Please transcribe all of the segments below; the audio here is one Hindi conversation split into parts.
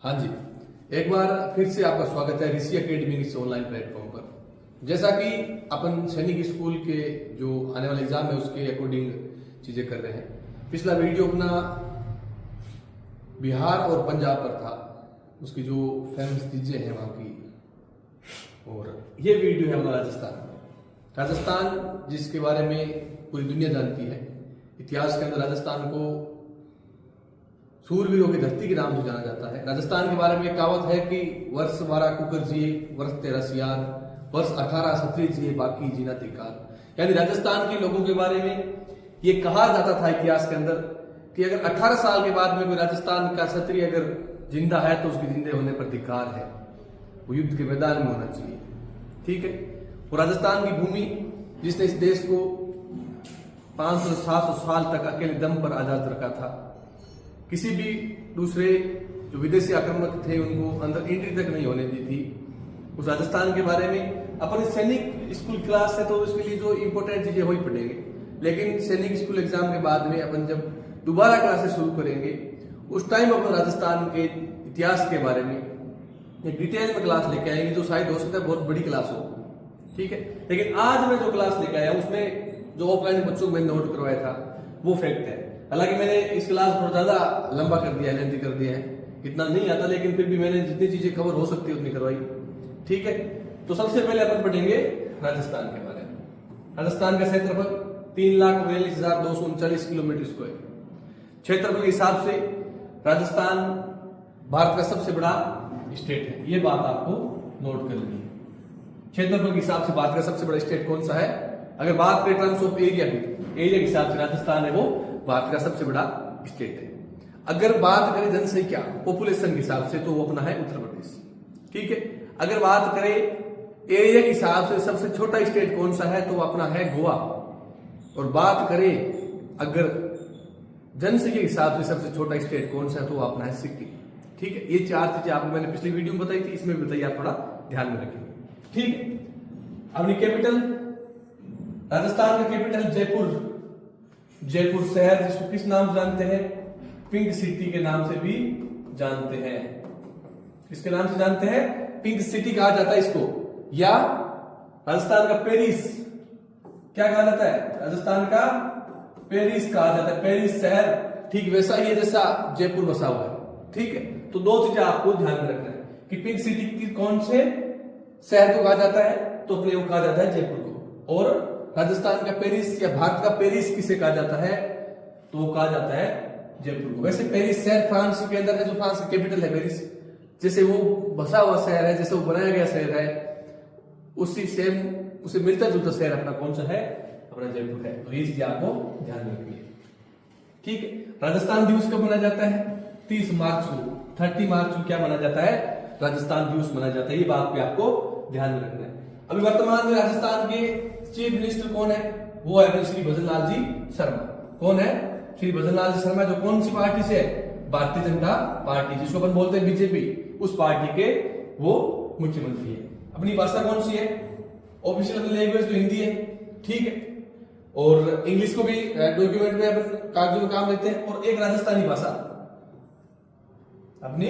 हाँ जी, एक बार फिर से आपका स्वागत है ऋषि एकेडमी इस ऑनलाइन प्लेटफॉर्म पर। जैसा कि अपन सैनिक स्कूल के जो आने वाले एग्जाम है उसके अकॉर्डिंग चीजें कर रहे हैं। पिछला वीडियो अपना बिहार और पंजाब पर था, उसकी जो फेमस चीजें हैं वहां की, और ये वीडियो है हमारा राजस्थान जिसके बारे में पूरी दुनिया जानती है। इतिहास के अंदर राजस्थान को सूरवीरों की धरती के नाम से जाना जाता है। राजस्थान के बारे में एक कहावत है कि वर्ष 12 कुकर जिए, वर्ष 13 सियार, वर्ष 18 क्षत्रिय जिए, बाकी जीना तिकार। यानी राजस्थान के लोगों के बारे में ये कहा जाता था इतिहास के अंदर कि अगर 18 साल के बाद में कोई राजस्थान का क्षत्रिय अगर जिंदा है तो उसके जिंदे होने पर धिक्कार है, वो युद्ध के मैदान में होना चाहिए। ठीक है। और राजस्थान की भूमि जिसने इस देश को 500-700 साल तक अकेले दम पर आजाद रखा था, किसी भी दूसरे जो विदेशी आक्रमक थे उनको अंदर एंट्री तक नहीं होने दी थी। उस राजस्थान के बारे में अपन सैनिक स्कूल क्लास है तो उसके लिए जो इंपॉर्टेंट चीजें वही पढ़ेंगे, लेकिन सैनिक स्कूल एग्जाम के बाद में अपन जब दोबारा क्लासेस शुरू करेंगे उस टाइम अपन राजस्थान के इतिहास के बारे में एक डिटेल में क्लास लेके आएंगे, जो शायद हो सकता है बहुत बड़ी क्लास हो। ठीक है। लेकिन आज मैं जो क्लास लेके आया उसमें जो ऑफलाइन बच्चों को मैंने नोट करवाया था वो फैक्ट है। हालांकि मैंने इस क्लास को ज्यादा लंबा कर दिया है, लेंथी कर दिया है, इतना नहीं आता, लेकिन फिर भी मैंने जितनी चीजें कवर हो सकती है उतनी करवाई। ठीक है। तो सबसे पहले अपन पढ़ेंगे राजस्थान के बारे में। राजस्थान का क्षेत्रफल 3,42,239 किलोमीटर स्क्वायर। क्षेत्रफल के हिसाब से राजस्थान भारत का सबसे बड़ा स्टेट है, ये बात आपको नोट कर लेनी है। क्षेत्रफल के हिसाब से भारत का सबसे बड़ा स्टेट कौन सा है? अगर बात करें टर्म्स ऑफ एरिया की, एरिया के हिसाब से राजस्थान है वो भारत का सबसे बड़ा स्टेट है। अगर बात करें जनसंख्या पॉपुलेशन के हिसाब से तो वो अपना है उत्तर प्रदेश। ठीक है। अगर बात करें एरिया के हिसाब से सबसे छोटा स्टेट कौन सा है तो वो अपना है गोवा। और बात करें अगर जनसंख्या के हिसाब से सबसे छोटा स्टेट कौन सा है तो वो अपना है सिक्किम। ठीक है। ये चार चीजें आपको मैंने पिछली वीडियो में बताई थी, इसमें भी बताइए, आप थोड़ा ध्यान में रखेंगे। ठीक है। अपनी कैपिटल, राजस्थान का कैपिटल जयपुर। जयपुर शहर जिसको किस नाम से जानते हैं? पिंक सिटी के नाम से भी जानते हैं। किसके नाम से जानते हैं? पिंक सिटी कहा जाता है इसको, या राजस्थान का पेरिस क्या कहा जाता है? राजस्थान का पेरिस कहा जाता है, पेरिस शहर। ठीक वैसा ही है जैसा जयपुर बसा हुआ है। ठीक है। तो दो चीजें आपको ध्यान में रखना है कि पिंक सिटी की कौन से शहर को कहा जाता है, तो अपने को कहा जाता है जयपुर को। और राजस्थान का पेरिस या भारत का पेरिस किसे कहा जाता है, तो वो कहा जाता है जयपुर को। वैसे पेरिस शहर फ्रांस के अंदर है, जो फ्रांस की कैपिटल है पेरिस, जैसे वो बसा हुआ शहर है, जैसे वो बनाया गया शहर है, उसी सेम उसे मिलता जुलता शहर अपना कौन सा है? अपना जयपुर है। तो ये चीजें आपको ध्यान में रखनी है। ठीक है। राजस्थान दिवस कब मनाया जाता है? 30 मार्च को, 30 मार्च को क्या मनाया जाता है? राजस्थान दिवस मनाया जाता है। ये बात पे आपको ध्यान में रखना है। अभी वर्तमान में राजस्थान के चीफ मिनिस्टर कौन है? वो है अपने श्री भजन लाल जी शर्मा। कौन है? श्री भजन लाल जी शर्मा, जो कौन सी पार्टी से है? भारतीय जनता पार्टी, जिसको अपन बोलते हैं बीजेपी, उस पार्टी के वो मुख्यमंत्री है। अपनी भाषा कौन सी है? ऑफिशियल लैंग्वेज तो हिंदी है। ठीक है। और इंग्लिश को भी डॉक्यूमेंट में अपन कागजों में काम लेते हैं। और एक राजस्थानी भाषा, अपनी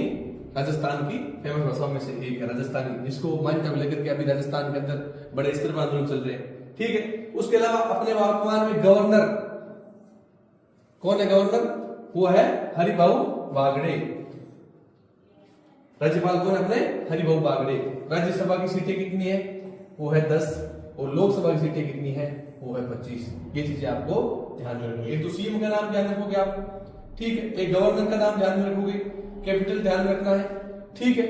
राजस्थान की फेमस भाषाओं में से एक है राजस्थानी, जिसको मान्यता को लेकर के अभी राजस्थान के अंदर बड़े स्तर पर आंदोलन चल रहे हैं। ठीक है। उसके अलावा अपने वर्तमान में गवर्नर कौन है? गवर्नर वो है हरिभाऊ बागड़े। राज्यपाल कौन है? अपने हरिभाऊ बागड़े। राज्यसभा की सीटें कितनी है? वो है 10। और लोकसभा की सीटें कितनी है? वो है 25। ये चीजें आपको ध्यान में रखोगे। एक तो सीएम का नाम ध्यान रखोगे आप। ठीक है। एक गवर्नर का नाम ध्यान में रखोगे, कैपिटल ध्यान रखना है। ठीक है।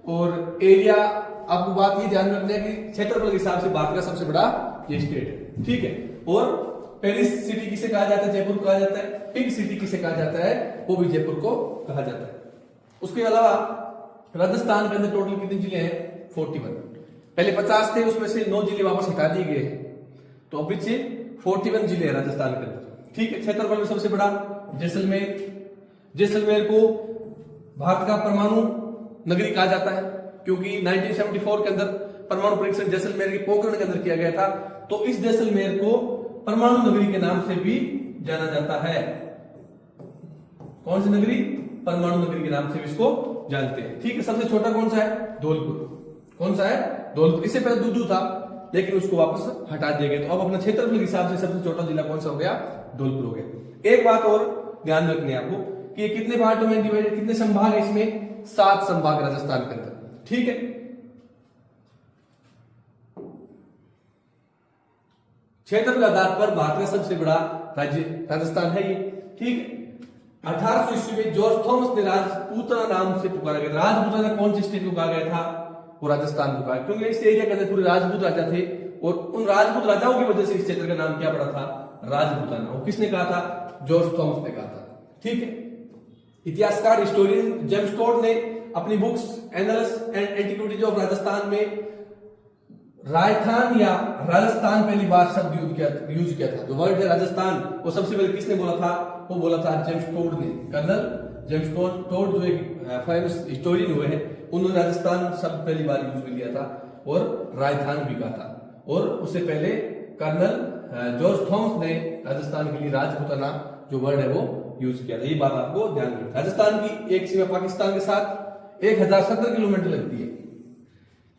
और एरिया आपको बात ये ध्यान रखना है कि क्षेत्रफल के हिसाब से भारत का सबसे बड़ा ये स्टेट है। ठीक है। और पेरिस सिटी किसे कहा जाता है? जयपुर कहा जाता है। पिंक सिटी किसे कहा जाता है? वो भी जयपुर को कहा जाता है। उसके अलावा राजस्थान के अंदर टोटल कितने जिले हैं? 41। पहले 50 थे, उसमें से 9 जिले वापस हटा दिए गए, तो अब पीछे 41 जिले हैं राजस्थान के अंदर। ठीक है। क्षेत्रफल में सबसे बड़ा जैसलमेर। जैसलमेर को भारत का परमाणु नगरी कहा जाता है, क्योंकि 1974 के अंदर परमाणु परीक्षण जैसलमेर के पोखरण के अंदर किया गया था। तो इस जैसलमेर को परमाणु नगरी के नाम से भी जाना जाता है। कौन सी नगरी? परमाणु नगरी के नाम से भी इसको जानते हैं। ठीक है, सबसे छोटा कौन सा है? धौलपुर। कौन सा है? धौलपुर। इससे पहले दूदू था, लेकिन उसको वापस हटा दिया गया। तो अब अपना क्षेत्रफल के हिसाब से सबसे छोटा जिला कौन सा हो गया? धौलपुर हो गया। एक बात और ध्यान रखनी है आपको कि ये कितने पार्टों में डिवाइडेड, कितने संभाग है इसमें? 7 संभाग राजस्थान के अंदर। ठीक है, क्षेत्र के आधार पर भारत का सबसे बड़ा राज्य राजस्थान है ये। ठीक है, 1800 ईस्वी में जॉर्ज थॉमस ने राजपूताना नाम से पुकारा गया। राजपूताना कौन सी स्टेट को कहा गया था? वो राजस्थान को कहा, क्योंकि इस एरिया के अंदर पूरे राजपूत राजा थे और उन राजपूत राजाओं की वजह से इस क्षेत्र का नाम क्या पड़ा था? राजपूताना। वो किसने कहा था? जॉर्ज थॉमस ने कहा था। ठीक है, इतिहासकार हिस्टोरियन जेम्स टोड ने अपनी books annals and antiquities of Rajasthan में राजस्थान या राजस्थान पहली बार शब्द यूज किया था। जो वर्ड है राजस्थान, वो सबसे पहले किसने बोला था? वो बोला था जेम्स टोड ने। कर्नल जेम्स टोड जो एक फेमस हिस्टोरियन हुए हैं, उन्होंने राजस्थान शब्द पहली बार यूज में लिया था और राजधान भी कहा था। और उससे पहले कर्नल जॉर्ज थॉमस ने राजस्थान के लिए राजपूताना जो वर्ड है वो यूज किया था। ये बात आपको ध्यान रखना। राजस्थान की एक सीमा पाकिस्तान के साथ 1070 किलोमीटर लगती है।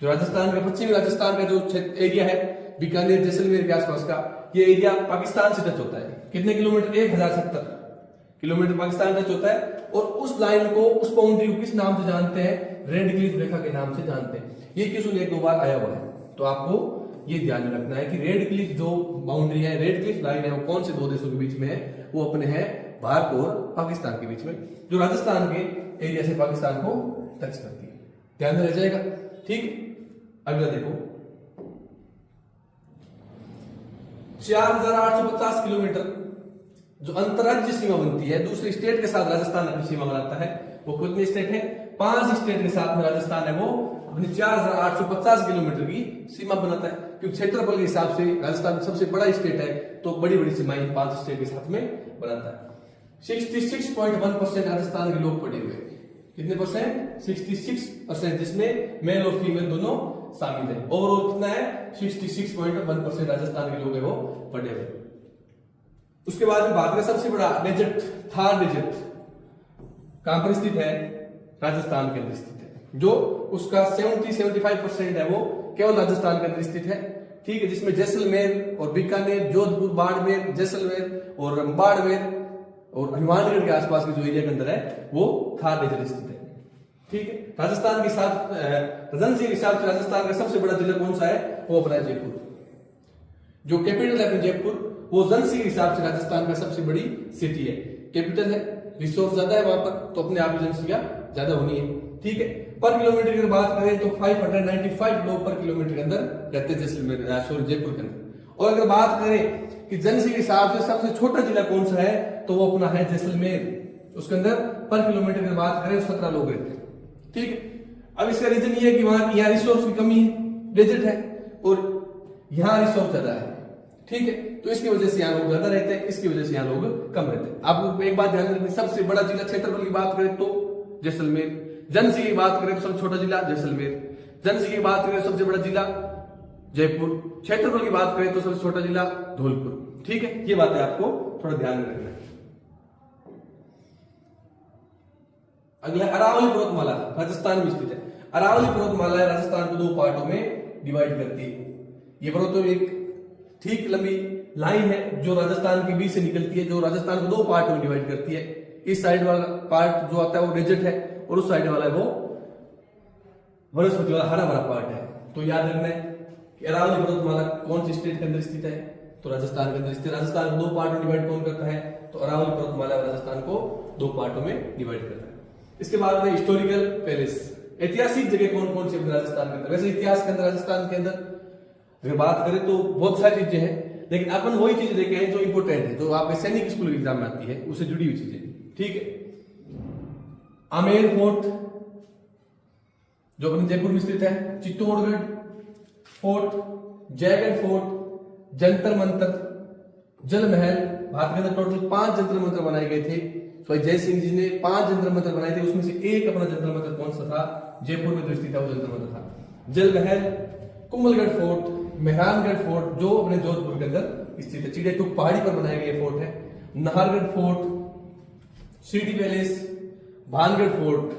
जो राजस्थान का पश्चिमी राजस्थान का जो एरिया है, बीकानेर जैसलमेर के आसपास का, ये एरिया पाकिस्तान से टच होता है। कितने किलोमीटर? 1070 किलोमीटर पाकिस्तान टच होता है। और उस लाइन को, उस बाउंड्री को किस नाम से जानते हैं? रेड क्लिफ रेखा के नाम से जानते हैं। ये क्वेश्चन एक दो बार आया हुआ है, तो आपको ये ध्यान में रखना है कि रेड क्लिफ जो बाउंड्री है, रेड क्लिफ लाइन है, वो कौन से दो देशों के बीच में है? वो अपने है भारत और पाकिस्तान के बीच में, जो राजस्थान के एरिया से पाकिस्तान को टच करती है। ध्यान में रह जाएगा। ठीक, अगला देखो, 4850 किलोमीटर जो अंतरराज्य सीमा बनती है, दूसरी स्टेट के साथ राजस्थान अपनी सीमा बनाता है। वो कितनी स्टेट है? 5 स्टेट के साथ में राजस्थान है वो अपनी 4850 किलोमीटर की सीमा बनाता है। क्योंकि क्षेत्रफल के हिसाब से राजस्थान सबसे बड़ा स्टेट है, तो बड़ी बड़ी सीमाएं 5 स्टेट के साथ में बनाता है। 66.1% राजस्थान के लोग पढ़े हुए। कितने परसेंट? 66%, जिसमें मेल और फीमेल दोनों शामिल है। ओवरऑल कितना है? 66.1% राजस्थान के लोग है वो पढ़े हुए। उसके बाद में भारत का सबसे बड़ा डेजर्ट, थार डेजर्ट कहां पर स्थित है? राजस्थान के अंदर स्थित है। जो उसका 70-75% है वो केवल राजस्थान के अंदर स्थित है। ठीक है, जिसमें जैसलमेर और बीकानेर, जोधपुर, बाड़मेर, जैसलमेर और बाड़मेर और हनुमानगढ़ के आसपास के जो एरिया के अंदर है वो थार डेजर्ट स्थित है। ठीक है, राजस्थान के साथ जनसंख्या के हिसाब से राजस्थान का सबसे बड़ा जिला कौन सा है? वो अपना जयपुर। जो कैपिटल है अपनी जयपुर, वो जनसंख्या के हिसाब से राजस्थान का सबसे बड़ी सिटी है। कैपिटल है, रिसोर्स ज्यादा है वहां पर, तो अपने आप ही जनसंख्या ज्यादा होनी है। ठीक है, पर किलोमीटर की बात करें तो 595 लोग पर किलोमीटर के अंदर रहते हैं जैसलमेर, जयपुर के अंदर। और अगर बात करें कि जनसंख्या के हिसाब से सबसे छोटा जिला कौन सा है, तो वो अपना है जैसलमेर। उसके अंदर पर किलोमीटर की बात करें 17 लोग रहते हैं। ठीक है, अब इसका रीजन ये है कि वहां यहाँ रिसोर्स की कमी है, डेजर्ट है, और यहाँ रिसोर्स ज्यादा है। ठीक है, तो इसकी वजह से यहाँ लोग ज्यादा रहते हैं, इसकी वजह से यहाँ लोग कम रहते हैं। आपको एक बात ध्यान रखनी, सबसे बड़ा जिला क्षेत्रफल की बात करें तो जैसलमेर, जनसंख्या की बात करें तो सबसे छोटा जिला जैसलमेर, जनसंख्या की बात करें तो सबसे बड़ा जिला जयपुर, क्षेत्रफल की बात करें तो सबसे छोटा जिला धौलपुर। ठीक है, ये बातें आपको थोड़ा ध्यान में रखना है। अगला अरावली पर्वतमाला राजस्थान में स्थित है। अरावली पर्वतमाला राजस्थान को 2 पार्टों में डिवाइड करती है। ये पर्वतों में एक ठीक लंबी लाइन है जो राजस्थान के बीच से निकलती है, जो राजस्थान को 2 पार्ट में डिवाइड करती है। इस साइड वाला पार्ट जो आता है वो डेजर्ट है, और उस साइड वाला है वो वनस्पति वाला हरा भरा पार्ट है। तो याद रखना है कि अरावली पर्वतमाला कौन सी स्टेट के अंदर स्थित है, तो राजस्थान के अंदर स्थित। राजस्थान को 2 पार्ट में डिवाइड कौन करता है, तो अरावली पर्वतमाला राजस्थान को 2 पार्टों में डिवाइड करता है। इसके बाद में हिस्टोरिकल पैलेस, ऐतिहासिक जगह कौन कौन सी राजस्थान के अंदर। वैसे इतिहास के अंदर राजस्थान के अंदर अगर बात करें तो बहुत सारी चीजें हैं, लेकिन अपन वही चीजें देखे हैं जो इंपोर्टेंट है, जो आपके सैनिक स्कूल एग्जाम में आती है, उससे जुड़ी हुई चीजें। ठीक है, आमेर फोर्ट जो अपने जयपुर में स्थित है, चित्तौड़गढ़ फोर्ट, जयगढ़ फोर्ट, जंतर मंतर, जल महल। भारत के अंदर टोटल 5 जंतर मंतर बनाए गए थे। तो जय सिंह जी ने 5 जंतर मंतर बनाए थे, उसमें से एक अपना जंतर मंतर कौन सा था? जयपुर में जो स्थित है वो जंतर मंतर था। जल महल, कुंभलगढ़ फोर्ट, मेहरानगढ़ फोर्ट जो अपने जोधपुर के अंदर स्थित है, चिड़ेटूक पहाड़ी पर बनाया गया फोर्ट है। Nahargarh fort, city palace, Bhangarh fort,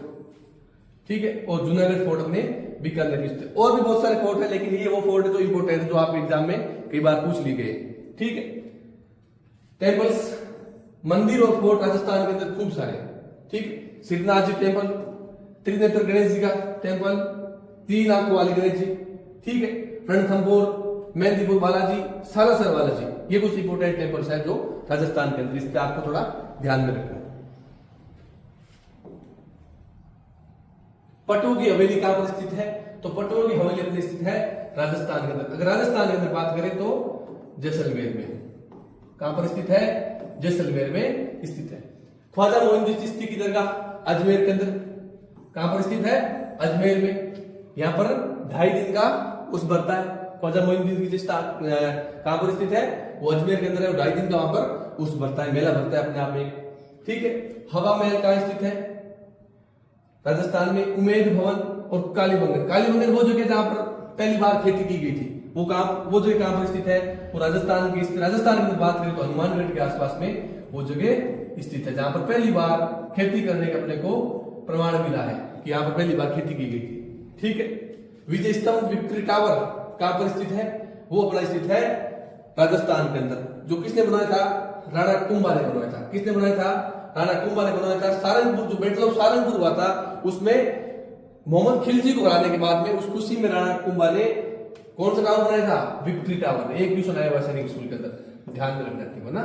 ठीक है, और जूनागढ़ फोर्ट अपने बीकानेर में स्थित। और भी बहुत सारे फोर्ट है, लेकिन ये वो फोर्ट है जो इंपोर्टेंट है, जो आपके एग्जाम में कई बार पूछ ली गए, ठीक है। टेम्पल्स, मंदिर और फोर्ट राजस्थान के अंदर खूब सारे, ठीक। सिद्धनाथ जी टेम्पल, त्रिनेत्र गणेश जी का टेम्पल, 3 आंखों वाले गणेश जी, ठीक है, रणथंभौर, मेहंदीपुर बालाजी, सालासर बालाजी, ये कुछ इंपोर्टेंट टेम्पल्स है जो राजस्थान के अंदर, इस पे आपको थोड़ा ध्यान में रखना है। पटो की हवेली कहां पर स्थित है? तो पटो की हवेली अपनी स्थित है राजस्थान के अंदर। अगर राजस्थान के अंदर बात करें तो जैसलमेर में। कहां पर स्थित है? जैसलमेर में स्थित है। ख्वाजा मोइनुद्दीन चिश्ती की दरगाह अजमेर के अंदर, कहां पर स्थित है? अजमेर में। यहां पर 2.5 दिन का उस बरता है। ख्वाजा मोइनुद्दीन की चिश्ती कहां पर स्थित है? वो अजमेर के अंदर है। 2.5 दिन का वहां पर उस बरता है, मेला भरता है अपने आप में, ठीक है। हवा महल कहां स्थित है? राजस्थान में। उमेद भवन और कालीबंगन, कालीबंगन वो जगह जहां पर पहली बार खेती की गई थी, वो जगह कहां पर स्थित है? वो राजस्थान की, राजस्थान की बात करें तो हनुमानगढ़ के आसपास में वो जगह स्थित है, जहां पर पहली बार खेती करने का अपने को प्रमाण मिला है कि यहाँ पर पहली बार खेती की गई थी, ठीक है। विजय स्तंभ, विक्ट्री टावर कहां पर स्थित है? वो अपना स्थित है राजस्थान के अंदर। जो किसने बनाया था? राणा कुंभा ने बनाया था। किसने बनाया था? राणा कुंभा ने बनाया था। सारंगपुर, जो बैटल ऑफ सारंगपुर हुआ था, उसमें मोहम्मद खिलजी को हराने के बाद में उस खुशी में राणा कुंभा ने कौन सा टावर बनाया था? Victory tower. एक भी सुनाया हुआ सैनिक स्कूल के अंदर, ध्यान में रखना है ना।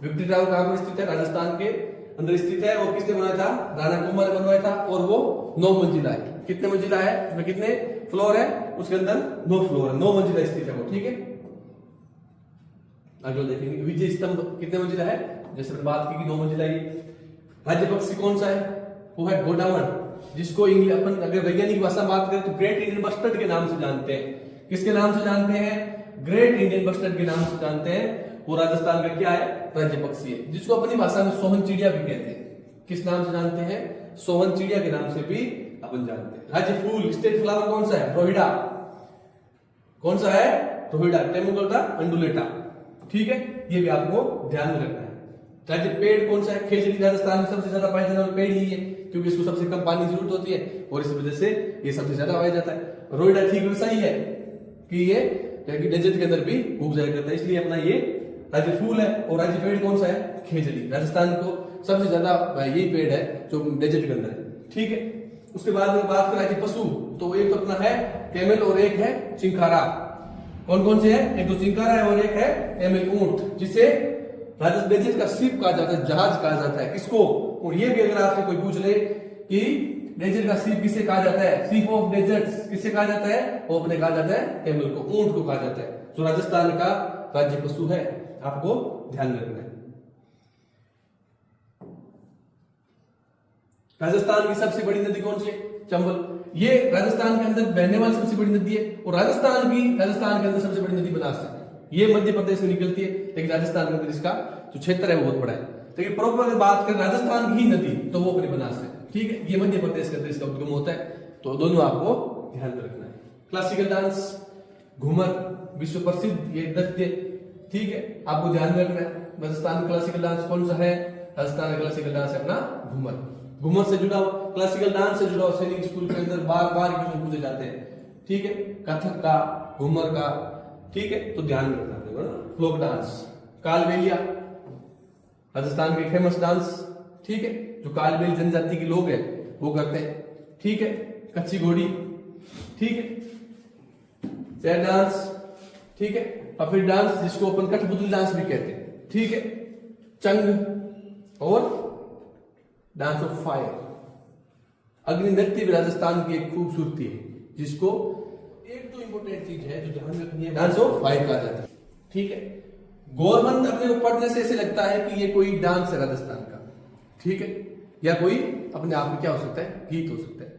विक्ट्री टावर कहां पर स्थित है? राजस्थान के अंदर स्थित है। और किसने बनाया था? राणा कुंभा ने बनवाया था। और वो 9 मंजिला है। कितने मंजिला है? उसमें कितने फ्लोर है? उसके अंदर 9 फ्लोर है, 9 मंजिला स्थित है वो, ठीक है। आगे देखेंगे विजय स्तंभ कितने मंजिला है, जैसे मैंने बात की कि 9 मंजिला। ये राज्य पक्षी कौन सा है? वो है गोडावण, जिसको इंग्लिश अपन अगर वैज्ञानिक भाषा में बात करें तो ग्रेट इंडियन बस्टर्ड के नाम से जानते हैं। किसके नाम से जानते हैं? ग्रेट इंडियन बस्टर्ड के नाम से जानते हैं। वो राजस्थान का क्या है? राज्य पक्षी है, जिसको अपनी भाषा में सोहन चिड़िया भी कहते हैं। किस नाम से जानते हैं? सोहन चिड़िया के नाम से भी अपन जानते हैं। राज्य फूल, स्टेट फ्लावर कौन सा है? रोहिड़ा। कौन सा है? रोहिड़ा, टेमुगोटा अंडुलेटा, ठीक है। ये भी आपको ध्यान में रखना है। राज्य पेड़ कौन सा है? खेजड़ी। राजस्थान में सबसे ज्यादा पाया जाने वाला पेड़ ही है, क्योंकि इसको सबसे कम पानी की जरूरत होती है और इस वजह से ये सबसे ज्यादा पाया जाता है। रोहिड़ा ठीक वैसा ही है कि ये डेजर्ट के अंदर भी उग जाया करता है, इसलिए अपना ये राज्य फूल है। और राज्य पेड़ कौन सा है? खेजड़ी। राजस्थान को सबसे ज्यादा यही पेड़ है जो डेजर्ट के अंदर है, ठीक है। उसके बाद में बात करें राज्य पशु, तो एक तो अपना है कैमल और एक है चिंकारा। कौन कौन से है? एक तो चिंकारा है और एक है कैमल, ऊंट, जिसे राजस्थान डेजर्ट का शिप कहा जाता है, जहाज कहा जाता है। किसको? और ये भी अगर आपसे कोई पूछ ले कि डेजर्ट का शिप किसे कहा जाता है, शिप ऑफ डेजर्ट्स किसे कहा जाता है, वो अपने कहा जाता है कैमल को, ऊंट को कहा जाता है। जो राजस्थान का राज्य पशु है, आपको ध्यान रखना है। राजस्थान की सबसे बड़ी नदी कौन सी है? चंबल। ये राजस्थान के अंदर बहने वाली सबसे बड़ी नदी है। और राजस्थान के अंदर सबसे बड़ी नदी बनास है। ये मध्य प्रदेश में निकलती है, लेकिन राजस्थान के अंदर इसका जो क्षेत्र है वो बहुत बड़ा है। तो ये प्रॉपर अगर बात करें राजस्थान की नदी, तो वो अपनी बनास है, ठीक है। ये मध्य प्रदेश के अंदर इसका उद्गम होता है। तो दोनों आपको ध्यान में रखना है। क्लासिकल डांस, घूमर, विश्व प्रसिद्ध ये नृत्य, ठीक है, आपको ध्यान में रखना है। राजस्थान का क्लासिकल डांस कौन सा है? राजस्थान का क्लासिकल डांस है अपना घूमर। घूमर से जुड़ा हुआ, क्लासिकल डांस से जुड़ा हुआ सैनिक स्कूल के अंदर बार बार क्वेश्चन पूछे जाते हैं, ठीक है। कथक का, घूमर का, ठीक है, तो ध्यान में रखना है। फ्लोक डांस, कालबेलिया राजस्थान के फेमस डांस, ठीक है, जो कालबेली जनजाति के लोग हैं वो करते हैं, ठीक है। कच्ची घोड़ी, ठीक है। चैर डांस, ठीक है। पफिट डांस, जिसको अपन कठपुतली डांस भी कहते हैं, ठीक है। चंग और डांस ऑफ फायर, अग्नि नृत्य भी राजस्थान की एक खूबसूरती है, जिसको एक तो इंपोर्टेंट चीज है जो ध्यान रखनी है, डांस ऑफ फायर कहा जाता है, ठीक है। गौरबंद अपने को पढ़ने से ऐसे लगता है कि ये कोई डांस है राजस्थान का, ठीक है, या कोई अपने आप में क्या हो सकता है, गीत हो सकता है,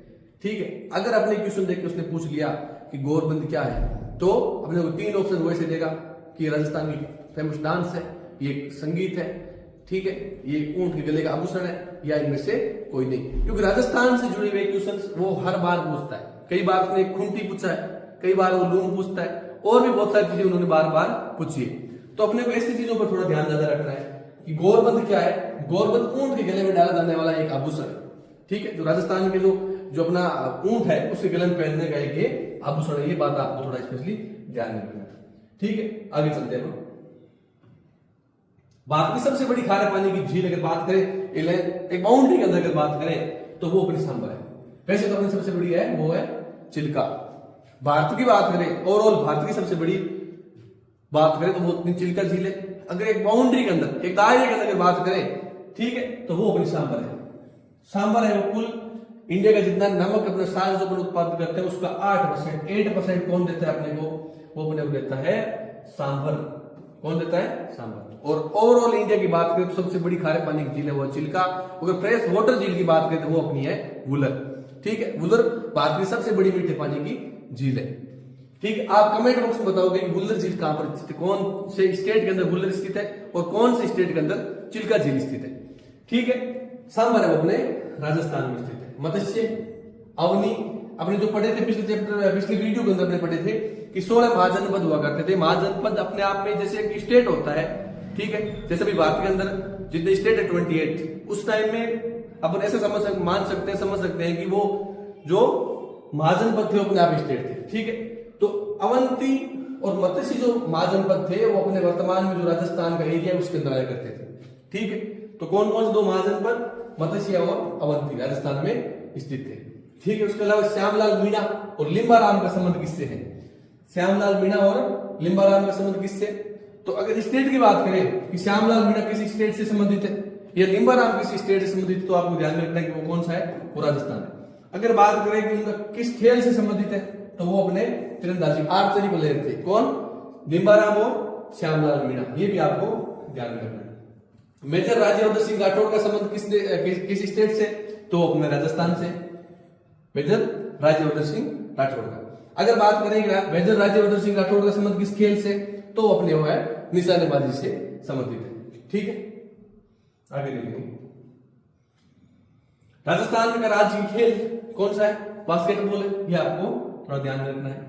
ठीक है। अगर अपने क्वेश्चन देख के उसने पूछ लिया कि गौरबंद क्या है, तो अपने को 3 ऑप्शन वैसे देगा कि राजस्थान की फेमस डांस है, ये संगीत है, ठीक है, ये ऊंट के गले का आभूषण है, या इनमें से कोई नहीं। क्योंकि राजस्थान से जुड़े हुए क्वेश्चन वो हर बार पूछता है। कई बार उसने खुंटी पूछा है, कई बार वो लूम पूछता है, और भी बहुत सारी चीजें उन्होंने बार बार पूछी है। तो अपने को ऐसी चीजों पर थोड़ा ध्यान ज्यादा रखना है कि गौरबंद क्या है। गौरबंद ऊंट के गले में डाला जाने वाला एक आभूषण है, ठीक है, जो राजस्थान के जो अपना ऊंट है उसके गले में पहनने का एक ये आभूषण है, ये बात आपको थोड़ा स्पेशली ध्यान में रखना है। ठीक है, आगे चलते हैं। भारत की सबसे बड़ी खारे पानी की झील अगर बात करें, एक बाउंड्री के अंदर अगर बात करें तो वो अपनी सांभर है। वैसे तो अपनी सबसे बड़ी है वो है चिल्का। भारत की बात करें, ओवरऑल भारत की सबसे बड़ी बात करें तो वो अपनी चिल्का झील है। अगर एक बाउंड्री के अंदर, एक दायरे के अंदर अगर बात करें, ठीक है, तो वो अपनी सांभर है। सांभर है वो कुल इंडिया का जितना नमक अपने साथ जो उत्पादन करते हैं उसका 8% कौन देता है अपने को? वो अपने को देता है सांभर। कौन देता है? सांभर। और ओवरऑल इंडिया की बात करें तो सबसे बड़ी खारे पानी की झील है वो चिल्का। अगर फ्रेश वाटर झील की बात करें तो वो अपनी है वुलर। ठीक है, वुलर भारत की सबसे बड़ी मीठे पानी की झील है। ठीक है, आप कमेंट बॉक्स में बताओगे कि वुलर झील कहां पर स्थित है, कौन से स्टेट के अंदर वुलर स्थित है और कौन से स्टेट के अंदर चिल्का झील स्थित है। ठीक है, सांभर है अपने राजस्थान में स्थित है। मत्स्य, अवनी, अपने जो पढ़े थे पिछले चैप्टर, पिछले वीडियो के अंदर अपने पढ़े थे कि 16 महाजनपद हुआ करते थे। महाजनपद अपने आप में जैसे एक स्टेट होता है, ठीक है, जैसे भी भारत के अंदर जितने स्टेट है 28, उस टाइम में अपन ऐसे समझ सकते हैं कि वो जो महाजनपद थे वो अपने आप स्टेट थे। ठीक है, तो अवंती और मत्स्य जो महाजनपद थे वो अपने वर्तमान में जो राजस्थान का एरिया उसके अंदर आया करते थे। ठीक है, तो कौन कौन से दो महाजनपद? मत्स्य और अवंती राजस्थान में स्थित थे। ठीक है, उसके अलावा श्यामलाल मीणा और लिम्बाराम का संबंध किससे है? श्यामलाल मीणा और लिम्बाराम का संबंध किससे? तो अगर स्टेट की बात करें कि श्यामलाल मीणा किसी स्टेट से संबंधित है या लिम्बाराम किसी स्टेट से संबंधित है, तो आपको ध्यान में रखना है कि वो कौन सा है? वो राजस्थान है। अगर बात करें कि उनका किस खेल से संबंधित है तो वो अपने तीरंदाजी, आर्चरी प्लेयर थे। कौन? लिम्बाराम और श्यामलाल मीणा। ये भी आपको ध्यान में रखना है। मेजर राज्यवर्धन सिंह राठौड़ का संबंध किस स्टेट से? तो अपने राजस्थान से, मेजर राज्यवर्धन सिंह राठौड़ का। अगर बात करेंगे मेजर राज्यवर्धन सिंह राठौड़ का संबंध किस खेल से? तो अपने वो है निशानेबाजी से संबंधित है। ठीक है, आगे देखेंगे। राजस्थान का राज्य खेल कौन सा है? बास्केटबॉल है। ये आपको थोड़ा ध्यान में रखना है।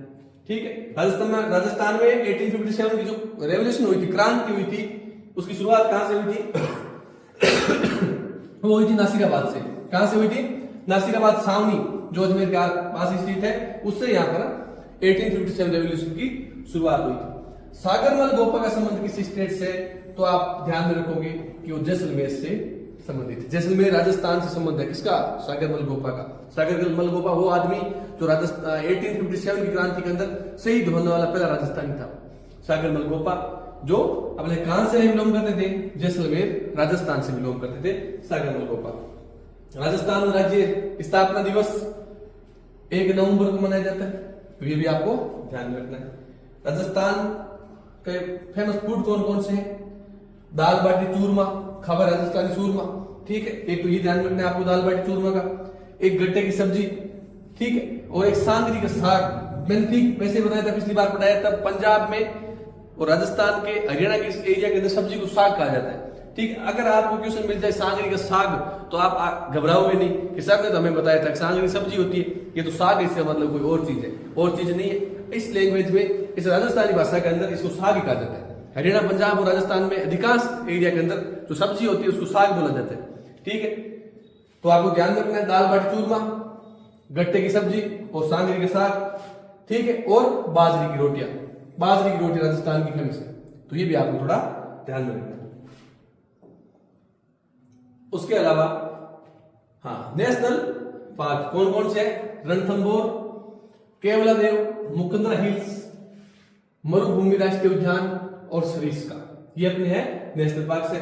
ठीक है, राजस्थान में 1857 की जो रेवोल्यूशन हुई थी, क्रांति हुई थी, उसकी शुरुआत कहां से हुई थी? वो हुई थी नासिराबाद से। कहां से हुई थी? नासिराबाद, सावनी जो अजमेर के पास स्थित है, उससे यहाँ पर 1857 रेवोल्यूशन की शुरुआत हुई थी। सागरमल गोपा का संबंध किसी स्टेट से? तो आप ध्यान में रखोगे कि वो जैसलमेर से संबंधित है। जैसलमेर राजस्थान से संबंध है। किसका? सागरमल गोपा का। सागरमल गोपा वो आदमी जो 1857 की क्रांति के अंदर शहीद होने वाला पहला राजस्थानी था। सागरमल गोपा जो अपने कहां से बिलोंग करते थे? जैसलमेर राजस्थान से बिलोंग करते थे सागरमल गोपा। राजस्थान राज्य स्थापना दिवस 1 नवंबर को मनाया जाता है, तो ये भी आपको ध्यान में रखना है। राजस्थान के फेमस फूड कौन कौन से हैं? दाल बाटी चूरमा, खावा राजस्थानी चूरमा। ठीक है, एक तो ये ध्यान रखना है आपको दाल बाटी चूरमा का, एक गट्टे की सब्जी, ठीक है, और एक सांगरी का साग। मैंने ठीक वैसे बताया था, पिछली बार बताया था, पंजाब में और राजस्थान के हरियाणा के एरिया के अंदर सब्जी को साग कहा जाता है। ठीक है, अगर आपको क्वेश्चन मिल जाए सांगरी का साग तो आप घबराओगे नहीं कि सर ने तो हमें बताया था सांगरी सब्जी होती है, ये तो साग है, इसका मतलब कोई और चीज है। और चीज नहीं है। इस लैंग्वेज में, इस राजस्थानी भाषा के अंदर इसको साग ही कहा जाता है। हरियाणा, पंजाब और राजस्थान में अधिकांश एरिया के अंदर जो सब्जी होती है उसको साग बोला जाता है। ठीक है, तो आपको ध्यान रखना है दाल बाटी चूरमा, गट्टे की सब्जी और सांगरी का साग। ठीक है, और बाजरी की रोटियां। बाजरी की रोटी राजस्थान की फेमस है, तो ये भी आपको थोड़ा ध्यान में रखना है। उसके अलावा हाँ, नेशनल पार्क कौन कौन से है? रणथंभौर, केवलादेव, मुकुंदरा हिल्स, मरुभूमि राष्ट्रीय उद्यान और सरिस्का। ये अपने है नेशनल पार्क से।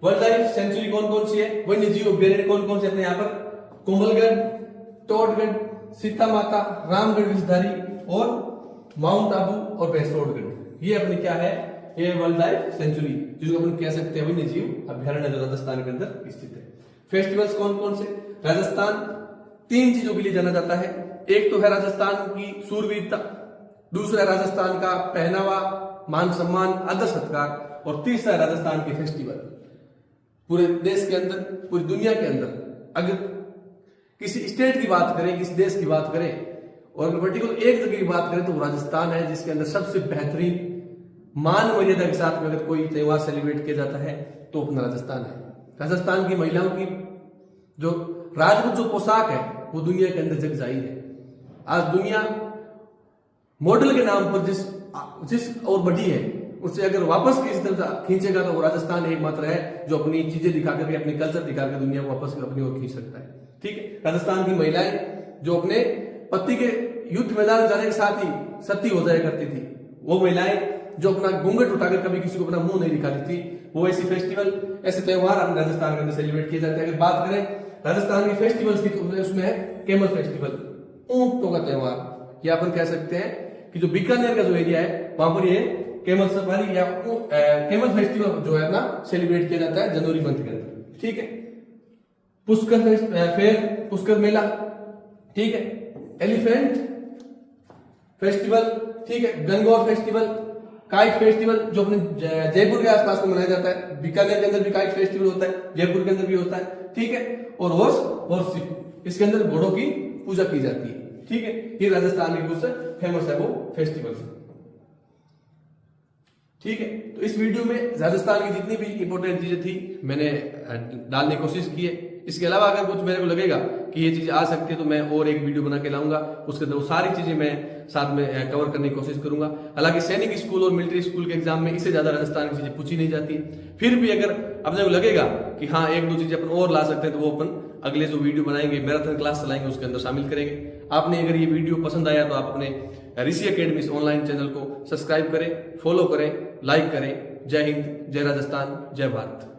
वाइल्ड लाइफ सेंचुरी कौन कौन सी है? वन्य जीव अभ्यारण्य कौन कौन से अपने यहाँ पर? कोमलगढ़, टोटगढ़, सीता माता, रामगढ़ विषधारी और माउंट आबू और भैंसरोडगढ़। ये अपने क्या है? ये वाइल्ड लाइफ सेंचुरी, जिसको अपन कह सकते हैं वन्य जीव अभ्यारण्य, जो राजस्थान के अंदर स्थित है। फेस्टिवल्स कौन कौन से? राजस्थान 3 चीजों के लिए जाना जाता है। एक तो है राजस्थान की सूरवीरता, दूसरा है राजस्थान का पहनावा, मान सम्मान, आदर सत्कार, और तीसरा है राजस्थान के फेस्टिवल। पूरे देश के अंदर, पूरी दुनिया के अंदर अगर किसी स्टेट की बात करें, किसी देश की बात करें, और अगर पर्टिकुलर एक जगह की बात करें तो वो राजस्थान है, जिसके अंदर सबसे बेहतरीन मान मर्यादा के साथ में अगर कोई त्योहार सेलिब्रेट किया जाता है तो अपना राजस्थान है। राजस्थान की महिलाओं की जो राजपूत जो पोशाक है वो दुनिया के अंदर जग जाहिर है। आज दुनिया मॉडल के नाम पर जिस और बढ़ी है उससे अगर वापस किसी तरफ खींचेगा तो वो राजस्थान एकमात्र है जो अपनी चीजें दिखा करके, अपनी कल्चर दिखा कर दुनिया को वापस अपनी ओर खींच सकता है। ठीक है, राजस्थान की महिलाएं जो अपने पति के युद्ध मैदान जाने के साथ ही सती हो जाया करती थी, वो महिलाएं जो अपना घूंघट उठाकर कभी किसी को अपना मुंह नहीं दिखाती थी, वो ऐसी फेस्टिवल, ऐसे त्योहार अपने राजस्थान के अंदर सेलिब्रेट किए जाते हैं। अगर बात करें राजस्थान की फेस्टिवल्स की तो उसमें है कैमल फेस्टिवल, ऊंटों का त्योहार, या अपन कह सकते हैं कि जो बीकानेर का जो एरिया है वहां पर ये कैमल सफारी या कैमल फेस्टिवल जो है अपना सेलिब्रेट किया जाता है जनवरी मंथ के अंदर। ठीक है, पुष्कर फेयर, पुष्कर मेला, ठीक है, एलिफेंट फेस्टिवल, ठीक है, गंगौर फेस्टिवल, काइट फेस्टिवल जो अपने जयपुर के आसपास में मनाया जाता है, बीकानेर के अंदर भी काइट फेस्टिवल होता है, जयपुर के अंदर भी होता है। ठीक है, और हॉर्सशिप, इसके अंदर घोड़ों की पूजा की जाती है। ठीक है, ये राजस्थान के कुछ फेमस है वो फेस्टिवल्स। ठीक है, तो इस वीडियो में राजस्थान की जितनी भी इंपॉर्टेंट चीजें थी मैंने डालने की कोशिश की है। इसके अलावा अगर कुछ मेरे को लगेगा कि ये चीज आ सकती है तो मैं और एक वीडियो बना के लाऊंगा, उसके अंदर वो सारी चीजें मैं साथ में कवर करने की कोशिश करूंगा। हालांकि सैनिक स्कूल और मिलिट्री स्कूल के एग्जाम में इससे ज्यादा राजस्थान की चीजें पूछी नहीं जाती, फिर भी अगर अपने को लगेगा कि हाँ एक दो चीजें अपन और ला सकते हैं तो वो अपन अगले जो वीडियो बनाएंगे, मैराथन क्लास चलाएंगे, उसके अंदर शामिल करेंगे। आपने अगर ये वीडियो पसंद आया तो आप अपने ऋषि अकेडमी ऑनलाइन चैनल को सब्सक्राइब करें, फॉलो करें, लाइक करें। जय हिंद, जय राजस्थान, जय भारत।